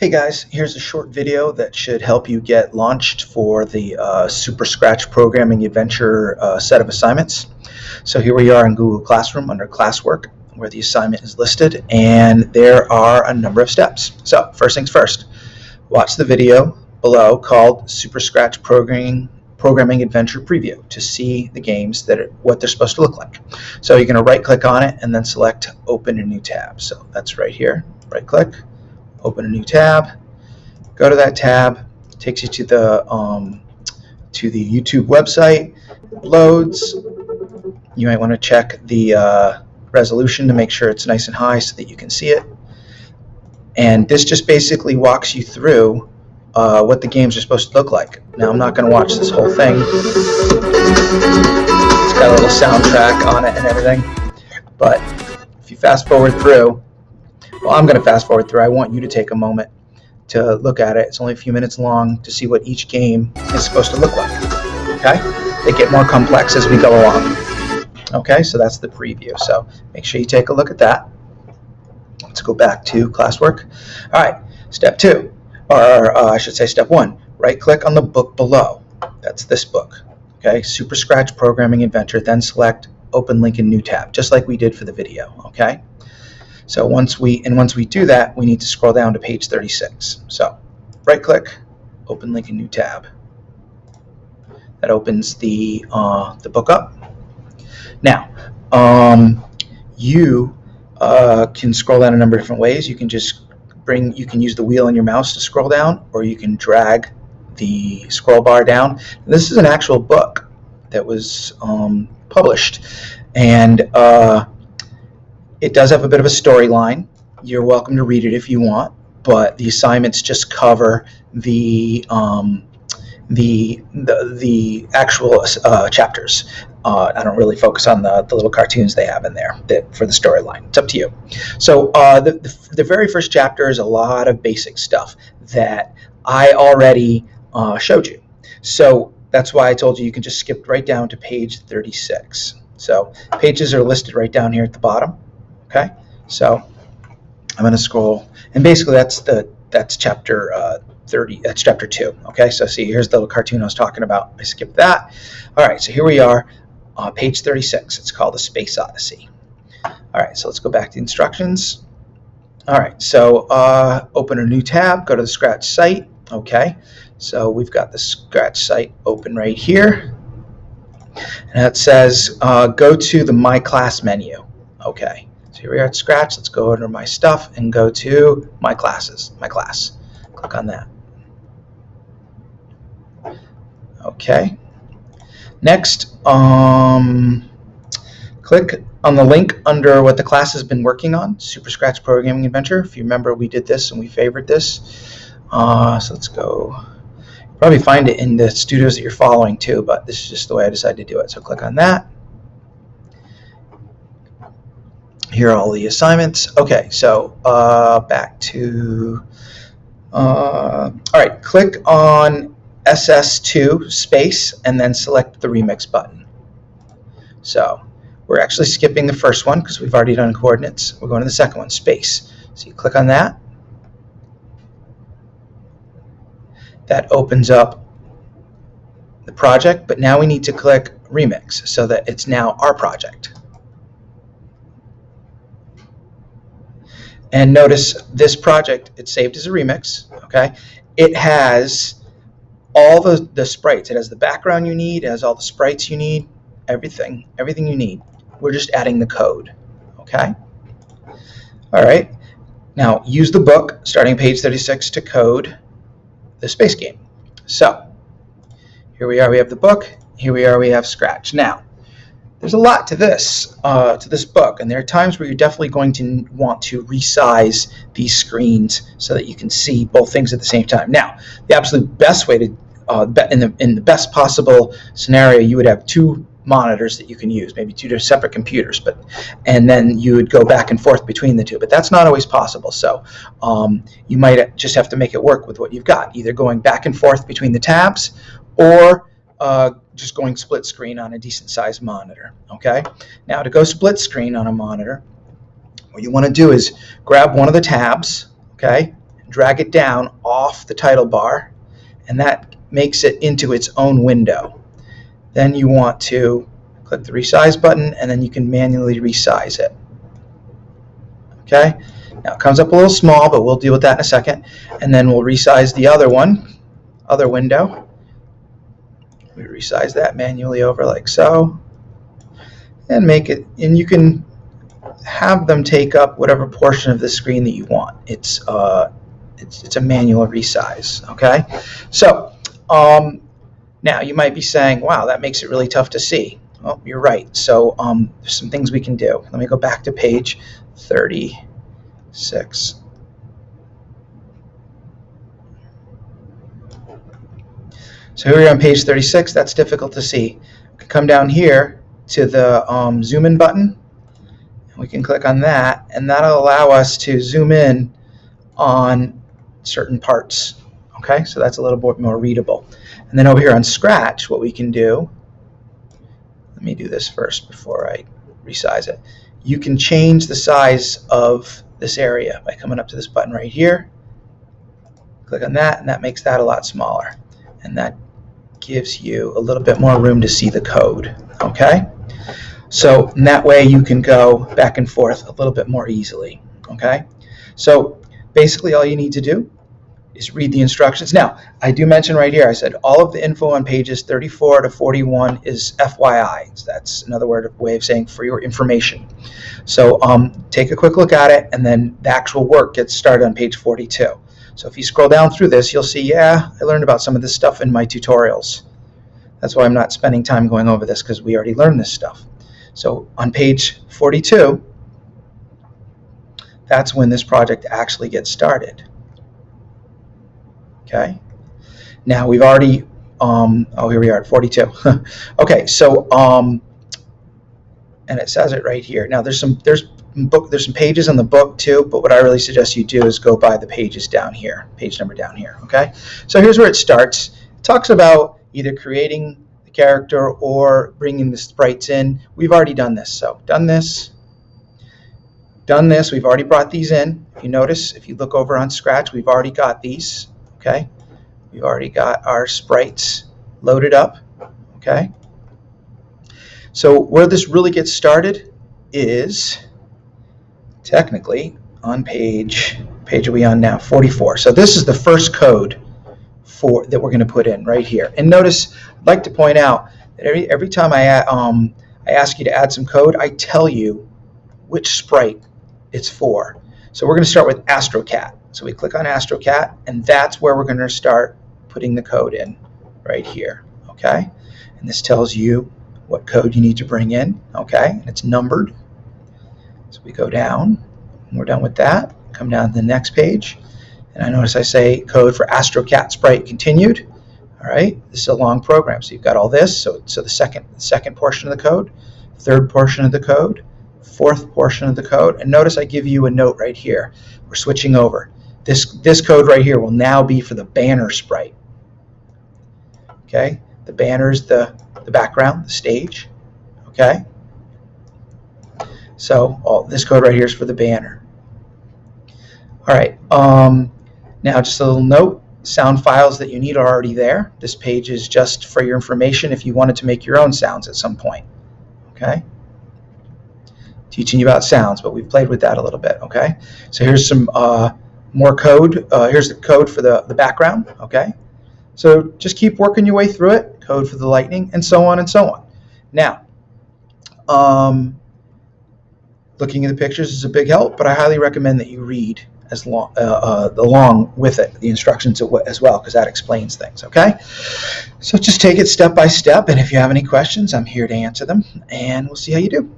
Hey guys, here's a short video that should help you get launched for the Super Scratch Programming Adventure set of assignments. So here we are in Google Classroom under Classwork, where the assignment is listed, and there are a number of steps. So first things first, watch the video below called Super Scratch Programming Adventure Preview to see the games what they're supposed to look like. So you're going to right-click on it and then select Open a New Tab. So that's right here. Right-click. Open a new tab, go to that tab, takes you to the YouTube website, loads. You might want to check the resolution to make sure it's nice and high so that you can see it. And this just basically walks you through what the games are supposed to look like. Now I'm not going to watch this whole thing. It's got a little soundtrack on it and everything. But if you fast forward through, well, I'm going to fast forward through. I want you to take a moment to look at it. It's only a few minutes long to see what each game is supposed to look like. Okay? They get more complex as we go along. Okay, so that's the preview. So make sure you take a look at that. Let's go back to classwork. All right, step 2, or I should say step 1. Right-click on the book below. That's this book. Okay, Super Scratch Programming Adventure. Then select Open Link in New Tab, just like we did for the video. Okay. So once we do that, we need to scroll down to page 36. So right-click, Open Link in New Tab. That opens the book up. Now, you can scroll down a number of different ways. You can use the wheel on your mouse to scroll down, or you can drag the scroll bar down. This is an actual book that was published, and it does have a bit of a storyline. You're welcome to read it if you want, but the assignments just cover the actual chapters. I don't really focus on the little cartoons they have in there for the storyline. It's up to you. So the very first chapter is a lot of basic stuff that I already showed you. So that's why I told you can just skip right down to page 36. So pages are listed right down here at the bottom. Okay, so I'm going to scroll, and basically that's chapter 30. That's chapter 2. Okay, so see, here's the little cartoon I was talking about. I skipped that. All right, so here we are, page 36. It's called The Space Odyssey. All right, so let's go back to the instructions. All right, so open a new tab. Go to the Scratch site. Okay, so we've got the Scratch site open right here, and it says go to the My Class menu. Okay. So here we are at Scratch. Let's go under My Stuff and go to My Classes, My Class. Click on that. Okay. Next, click on the link under what the class has been working on, Super Scratch Programming Adventure. If you remember, we did this and we favored this. So let's go. You'll probably find it in the studios that you're following too, but this is just the way I decided to do it. So click on that. Here are all the assignments. Okay, so back to, all right, click on SS2 space and then select the remix button. So we're actually skipping the first one because we've already done coordinates. We're going to the second one, space. So you click on that. That opens up the project, but now we need to click remix so that it's now our project. And notice this project, it's saved as a remix, okay? It has all the sprites. It has the background you need, it has all the sprites you need, everything you need. We're just adding the code, okay? All right, now use the book, starting page 36, to code the space game. So here we are, we have the book. Here we are, we have Scratch. Now, there's a lot to this book, and there are times where you're definitely going to want to resize these screens so that you can see both things at the same time. Now, the absolute best way to, in the best possible scenario, you would have 2 monitors that you can use, maybe 2 separate computers, and then you would go back and forth between the 2. But that's not always possible, so you might just have to make it work with what you've got, either going back and forth between the tabs or just going split screen on a decent sized monitor. Okay, now to go split screen on a monitor, what you want to do is grab one of the tabs, okay, drag it down off the title bar, and that makes it into its own window. Then you want to click the resize button, and then you can manually resize it. Okay, now it comes up a little small, but we'll deal with that in a second. And then we'll resize the other window. We resize that manually over like so, and make it, and you can have them take up whatever portion of the screen that you want. It's a manual resize. Okay, so now you might be saying, wow, that makes it really tough to see. Well, you're right. So there's some things we can do. Let me go back to page 36. So here we are on page 36. That's difficult to see. We can come down here to the zoom in button. We can click on that, and that'll allow us to zoom in on certain parts. Okay, so that's a little bit more readable. And then over here on Scratch, what we can do, let me do this first before I resize it. You can change the size of this area by coming up to this button right here. Click on that, and that makes that a lot smaller. And that gives you a little bit more room to see the code. Okay? So in that way you can go back and forth a little bit more easily. Okay? So basically all you need to do is read the instructions. Now, I do mention right here, I said all of the info on pages 34 to 41 is FYI. So that's another way of saying for your information. So take a quick look at it, and then the actual work gets started on page 42. So if you scroll down through this, you'll see, yeah, I learned about some of this stuff in my tutorials. That's why I'm not spending time going over this, because we already learned this stuff. So on page 42, that's when this project actually gets started. Okay. Now we've already, oh, here we are at 42. Okay, so, and it says it right here. Now there's some pages in the book too, but what I really suggest you do is go by the pages down here, page number down here. Okay. So here's where it starts. It talks about either creating the character or bringing the sprites in. We've already done this. So done this. We've already brought these in. If you notice, if you look over on Scratch, we've already got these. Okay, we've already got our sprites loaded up. Okay, so where this really gets started is technically on page are we on now? 44. So this is the first code that we're going to put in right here. And notice, I'd like to point out that every time I ask you to add some code, I tell you which sprite it's for. So we're going to start with AstroCat. So we click on AstroCat, and that's where we're going to start putting the code in right here. Okay, and this tells you what code you need to bring in. Okay, and it's numbered. So we go down, and we're done with that. Come down to the next page, and I notice I say code for AstroCat sprite continued. All right, this is a long program, so you've got all this. So the second portion of the code, third portion of the code, fourth portion of the code, and notice I give you a note right here. We're switching over. This code right here will now be for the banner sprite. Okay, the banner is the background, the stage. Okay, so this code right here is for the banner. All right, now just a little note, sound files that you need are already there. This page is just for your information if you wanted to make your own sounds at some point. Okay, teaching you about sounds, but we've played with that a little bit. Okay, so here's some more code. Here's the code for the background. Okay, so just keep working your way through it. Code for the lightning, and so on and so on. Now, looking at the pictures is a big help, but I highly recommend that you read along with it the instructions as well, because that explains things. Okay, so just take it step by step, and if you have any questions, I'm here to answer them, and we'll see how you do.